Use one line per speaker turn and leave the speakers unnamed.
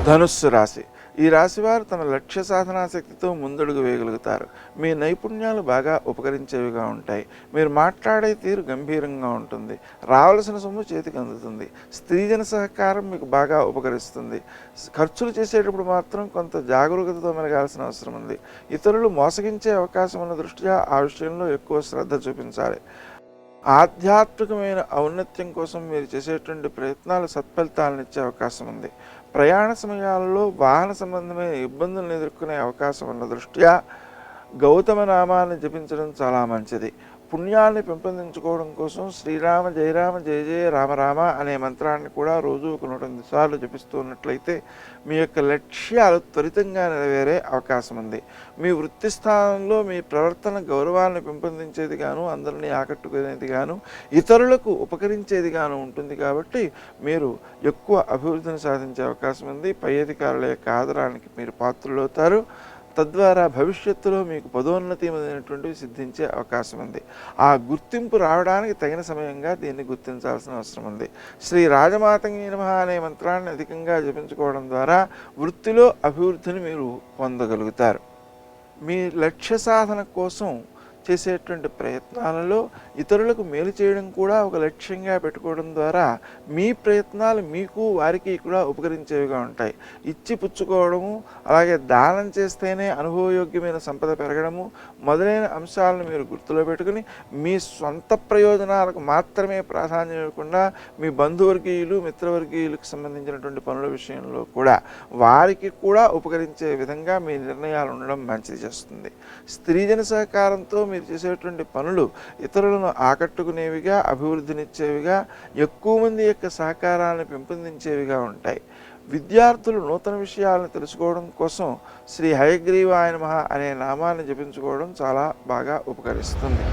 ధనుస్సు రాశి. ఈ రాశివారు తన లక్ష్య సాధనా శక్తితో ముందడుగు వేయగలుగుతారు. మీ నైపుణ్యాలు బాగా ఉపకరించేవిగా ఉంటాయి. మీరు మాట్లాడే తీరు గంభీరంగా ఉంటుంది. రావలసిన సొమ్ము చేతికి అందుతుంది. స్త్రీజన సహకారం మీకు బాగా ఉపకరిస్తుంది. ఖర్చులు చేసేటప్పుడు మాత్రం కొంత జాగరూకతతో మెలగాల్సిన అవసరం ఉంది. ఇతరులు మోసగించే అవకాశం ఉన్న దృష్ట్యా ఆ విషయంలో ఎక్కువ శ్రద్ధ చూపించాలి. ఆధ్యాత్మికమైన ఔన్నత్యం కోసం మీరు చేసేటువంటి ప్రయత్నాలు సత్ఫలితాలను ఇచ్చే అవకాశం ఉంది. ప్రయాణ సమయాలలో వాహన సంబంధమైన ఇబ్బందులను ఎదుర్కొనే అవకాశం ఉన్న దృష్ట్యా గౌతమ నామాన్ని జపించడం చాలా మంచిది. పుణ్యాన్ని పెంపొందించుకోవడం కోసం శ్రీరామ జయరామ జయ జయ రామరామ అనే మంత్రాన్ని కూడా రోజు 108 సార్లు జపిస్తూ ఉన్నట్లయితే మీ యొక్క లక్ష్యాలు త్వరితంగా నెరవేరే అవకాశం ఉంది. మీ వృత్తి స్థానంలో మీ ప్రవర్తన గౌరవాన్ని పెంపొందించేది గాను, అందరినీ ఆకట్టుకునేది గాను, ఇతరులకు ఉపకరించేది గాను ఉంటుంది. కాబట్టి మీరు ఎక్కువ అభివృద్ధిని సాధించే అవకాశం ఉంది. పై అధికారుల యొక్క ఆదరానికి మీరు పాత్రులవుతారు. తద్వారా భవిష్యత్తులో మీకు పదోన్నతి మొదలైనటువంటివి సిద్ధించే అవకాశం ఉంది. ఆ గుర్తింపు రావడానికి తగిన సమయంగా దీన్ని గుర్తించాల్సిన అవసరం ఉంది. శ్రీ రాజమాతంగి నమః అనే మంత్రాన్ని అధికంగా జపించుకోవడం ద్వారా వృత్తిలో అభివృద్ధిని మీరు పొందగలుగుతారు. మీ లక్ష్య సాధన కోసం చేసేటువంటి ప్రయత్నాలలో ఇతరులకు మేలు చేయడం కూడా ఒక లక్ష్యంగా పెట్టుకోవడం ద్వారా మీ ప్రయత్నాలు మీకు వారికి కూడా ఉపకరించేవిగా ఉంటాయి. ఇచ్చి పుచ్చుకోవడము, అలాగే దానం చేస్తేనే అనుభవయోగ్యమైన సంపద పెరగడము మొదలైన అంశాలను మీరు గుర్తులో పెట్టుకుని మీ సొంత ప్రయోజనాలకు మాత్రమే ప్రాధాన్యం ఇవ్వకుండా మీ బంధువర్గీయులు మిత్రవర్గీయులకు సంబంధించినటువంటి పనుల విషయంలో కూడా వారికి కూడా ఉపకరించే విధంగా మీ నిర్ణయాలు ఉండడం మంచిది చేస్తుంది. స్త్రీజన సహకారంతో మీరు చేసేటువంటి పనులు ఇతరులను ఆకట్టుకునేవిగా, అభివృద్ధినిచ్చేవిగా, ఎక్కువ మంది యొక్క సహకారాన్ని పెంపొందించేవిగా ఉంటాయి. విద్యార్థులు నూతన విషయాలను తెలుసుకోవడం కోసం శ్రీ హయగ్రీవాయ నమః అనే నామాన్ని జపించుకోవడం చాలా బాగా ఉపకరిస్తుంది.